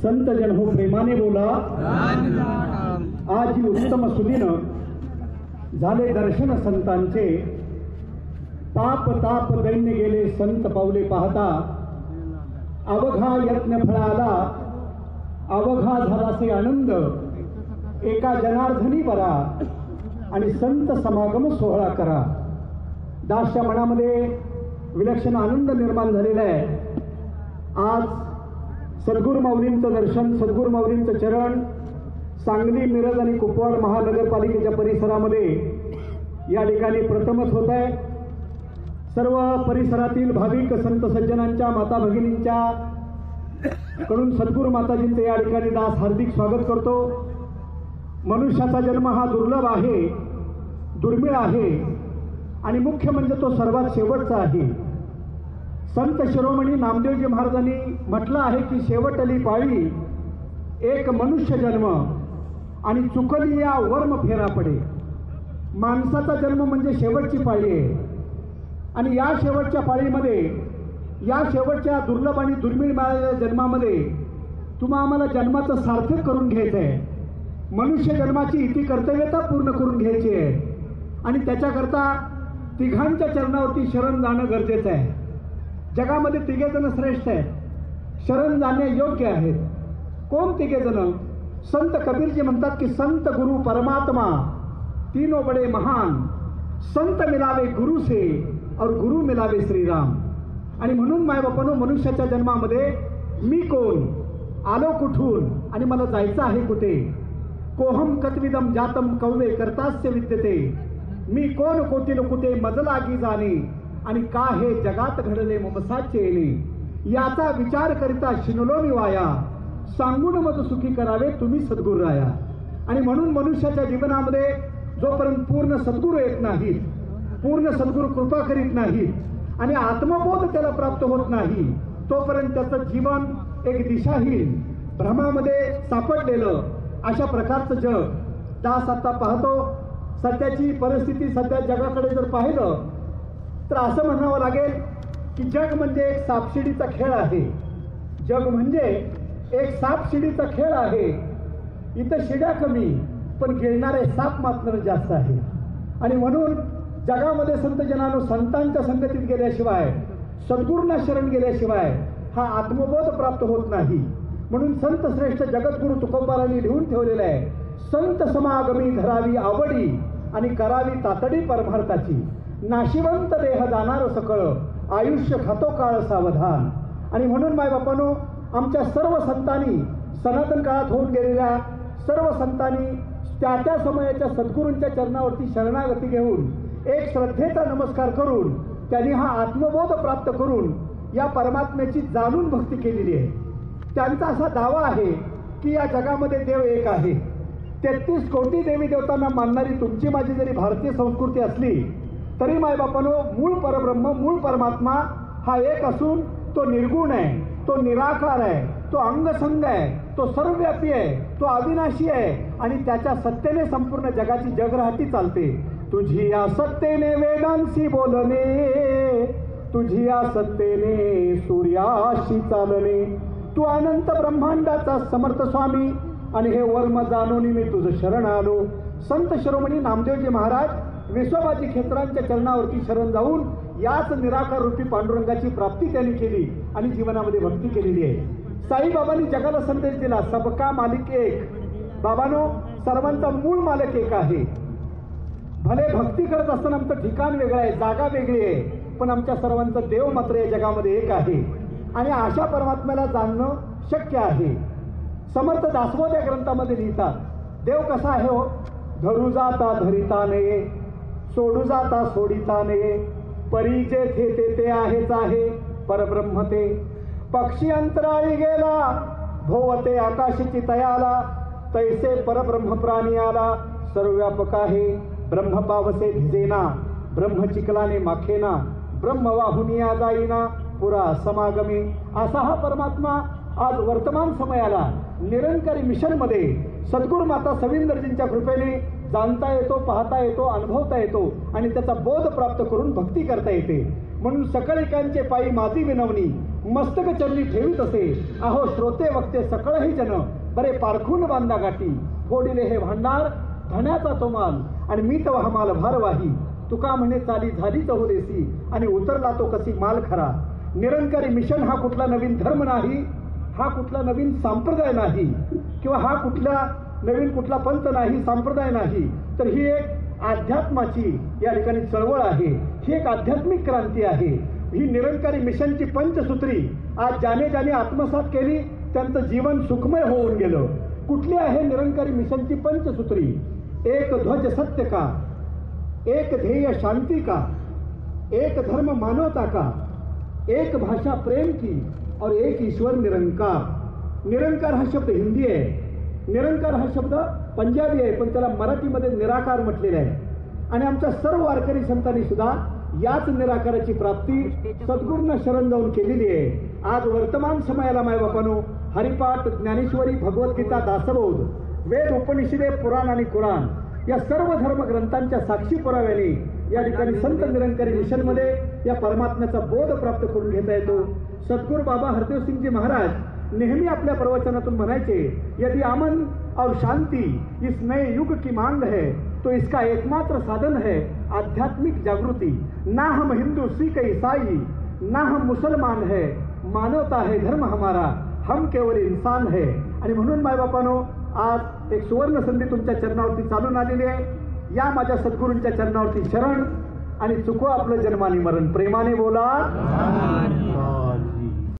संत जन हो प्रेमाने बोला। आज ही उत्तम सुदिन झाले दर्शन संतांचे, पाप ताप दैन्य गेले संत पावले पाहता। अवघा यज्ञ फळाला अवघा झालासे आनंद, एका जनार्दनी बरा आणि संत समागम सोहळा करा। दासच्या मनामध्ये विलक्षण आनंद निर्माण झालेला आहे। आज सद्गुरू माऊलींचं दर्शन, सद्गुरू माऊलींचं चरण सांगली, मिरज आणि कुपवाड महानगरपालिकेच्या परिसरामध्ये या ठिकाणी प्रथमच होत आहे। सर्व परिसरातील भाविक संत सज्जनांच्या, माता भगिनींच्या कडून सद्गुरू माताजींचे या ठिकाणी दास हार्दिक स्वागत करतो। मनुष्याचा जन्म हा दुर्लभ आहे, दुर्मिळ आहे आणि मुख्य म्हणजे तो सर्वात शेवटचा आहे। संत शिरोमणी नामदेवजी महाराजांनी म्हटलं आहे की शेवटली पाळी एक मनुष्य जन्म आणि चुकली या वर्म फेरा पडे। माणसाचा जन्म म्हणजे शेवटची पाळी आहे आणि या शेवटच्या पाळीमध्ये, या शेवटच्या दुर्लभ आणि दुर्मिळ मिळालेल्या जन्मामध्ये तुम्हा आम्हाला जन्माचं सार्थक करून घ्यायचं आहे। मनुष्य जन्माची इति कर्तव्यता पूर्ण करून घ्यायची आहे आणि त्याच्याकरता तिघांच्या चरणावरती शरण जाणं गरजेचं आहे। जगामध्ये तिघे जण श्रेष्ठ आहेत, शरण जाणे योग्य आहेत। कोण तिघे जण? संत कबीरजी म्हणतात की संत गुरु परमात्मा तीनों बड़े महान, संत मिलावे गुरु से और गुरु मिलावे श्रीराम। आणि म्हणून मायबापांनो, मनुष्याच्या जन्मामध्ये मी कोण, आलो कुठून आणि मला जायचं आहे कुठे? कोहम कत्विदम जातम कौवे कर्तास्य विद्यते। मी कोण कोटील कुठे मज लागी जाणे आणि का हे जगात घडले ममसाचे येणे। याचा विचार करिता शिनलो मी वाया, सांगून मज सुखी करावे तुम्ही सद्गुरू राया। आणि म्हणून मनुष्याच्या जीवनामध्ये जोपर्यंत पूर्ण सद्गुरू येत नाहीत, पूर्ण सद्गुरू कृपा करीत नाहीत आणि आत्मबोध त्याला प्राप्त होत नाही, तोपर्यंत त्याचं जीवन एक दिशाहीन भ्रमामध्ये सापडलेलं अशा प्रकारचं जग दास आता पाहतो। सध्याची परिस्थिती, सध्या जगाकडे जर पाहिलं तर असं म्हणावं लागेल की जग म्हणजे एक सापशिडीचा खेळ आहे। जग म्हणजे एक सापशिडीचा खेळ आहे। इथं शिड्या कमी पण गिळणारे साप मात्र जास्त आहे। आणि म्हणून जगामध्ये संत जनानो, संतांच्या संगतीत गेल्याशिवाय, सद्गुरूंना शरण गेल्याशिवाय हा आत्मबोध प्राप्त होत नाही। म्हणून संत श्रेष्ठ जगद्गुरु तुकोबारांनी लिहून ठेवलेलं आहे, संत समागमी धरावी आवडी आणि करावी तातडी परमार्थाची। नाशिवंत देह जाणार सकळ, आयुष्य खातो काळ सावधान। आणि म्हणून मायबापांनो, आमच्या सर्व संतांनी, सनातन काळात होऊन गेलेल्या सर्व संतांनी त्या समयाच्या सद्गुरूंच्या चरणावरती शरणागती घेऊन एक श्रद्धेचा नमस्कार करून त्यांनी हा आत्मबोध प्राप्त करून या परमात्म्याची जाणून भक्ती केलेली आहे। त्यांचा असा दावा आहे की या जगामध्ये देव एक आहे। 33 कोटी देवी देवतांना मानणारी तुमची माझी जरी भारतीय संस्कृती असली तरी मायबापांनो, मूळ परब्रह्म, मूळ परमात्मा हा एक असून तो निर्गुण आहे, तो निराकार आहे, तो अंगसंग आहे, तो सर्वव्यापी आहे, तो अविनाशी आहे आणि त्याच्या सत्तेने संपूर्ण जगाची जगराहती चालते। तुझी या सत्तेने वेदांशी बोलणे, तुझी या सत्तेने सूर्याशी चालणे। तू अनंत ब्रह्मांडाचा समर्थ स्वामी आणि हे वर्म जाणून मी तुझं शरण आलो। संत शिरोमणी नामदेवजी महाराज विश्वबाजी क्षेत्रांच्या चरणावरती शरण जाऊन याच निराकार रूपी पांडुरंगाची प्राप्ती त्यांनी केली आणि जीवनामध्ये भक्ती केलेली आहे। साईबाबांनी जगाला संदेश दिला, सबका मालिक एक। बाबांनो, सर्वांचा मूळ मालक एक आहे। भले भक्ती करत असताना आमचं ठिकाण वेगळं आहे, जागा वेगळी आहे, पण आमच्या सर्वांचा देव मात्र या जगामध्ये एक आहे आणि अशा परमात्म्याला जाणणं शक्य आहे। समर्थ दासबोध या ग्रंथामध्ये लिहितात, देव कसा आहे हो? धरू जाता धरिता नये, सोडू जाता सोडिता नये, परी जे थे ते आहेच आहे, परब्रह्म ते। पक्षी अंतराळी गेला, भोवते आकाशाची तयाला, तैसे परब्रह्म प्राणी आला, सर्वव्यापक आहे। ब्रह्म पावसे भिजेना, ब्रह्म चिखलाने माखेना, ब्रह्म वाहुनिया जाईना, पुरा समागमे। असा हा परमात्मा आज वर्तमान समयाला निरंकारी मिशन मध्ये सद्गुरू माता सविंदरजींच्या कृपेने जाणता येतो, पाहता येतो, अनुभवता येतो आणि त्याचा बोध प्राप्त करून भक्ती करता येते। म्हणून सकळिकांचे पायी माझी विनवणी, मस्तक चरणी ठेवीत असे अहो श्रोते वक्ते सकळही जन बरे पारखून बांधा गाठी फोडिले हे भांडार धण्याचा तो माल आणि मी तव हा माल भारवाही तुका म्हणे चाली झाली चहुदेसी आणि उतरला तो कसी माल खरा. निरंकारी मिशन हा कुठला नवीन धर्म नाही, हा कुठला नवीन संप्रदाय नाही किंवा हा कुठला पंथ नाही, संप्रदाय नाही, तर ही एक अध्यात्माची या ठिकाणी चळवळ आहे. ही एक आध्यात्मिक क्रांती आहे. ही निरंकारी मिशनची पंचसूत्री आज ज्याने आत्मसात केली त्यांचं जीवन सुखमय होऊन गेलं. कुठली आहे निरंकारी मिशनची पंचसूत्री? एक ध्वज सत्य का, एक ध्येय शांति का, एक धर्म मानवता का, एक भाषा प्रेम की और एक ईश्वर निरंकार. निरंकार हा शब्द हिंदी आहे, निरंकार हा शब्द पंजाबी आहे, पण त्याला मराठीमध्ये निराकार म्हटलेला आहे. आणि आमच्या सर्व वारकरी संतांनी सुद्धा याच निराकाराची प्राप्ती सद्गुरूंना शरण जाऊन केलेली आहे. आज वर्तमान समयाला मायबापानो हरिपाठ, ज्ञानेश्वरी, भगवद्गीता, दासबोध, वेद, उपनिषदे, पुराण आणि कुराण या सर्व धर्मग्रंथांच्या साक्षी पुराव्याने या ठिकाणी संत निरंकारी मिशनमध्ये या परमात्म्याचा बोध प्राप्त करून घेता येतो. सद्गुरू बाबा हरदेवसिंगजी महाराज नेहमी आपल्या प्रवचनातून म्हणायचे, यदि अमन और शांति इस नए युग की मांग है तो इसका एकमात्र साधन है आध्यात्मिक जागृति. ना हम हिंदू, सिख, ईसाई, ना हम मुसलमान है, मानवता है धर्म हमारा, हम केवल इंसान है. आणि म्हणून मायबापानो आज एक सुवर्ण संधी तुमच्या चरणावरती चालून आलेली आहे. या माझ्या सद्गुरूंच्या चरणावरती शरण आणि चुकवा आपलं जन्मानी मरण. प्रेमाने बोला.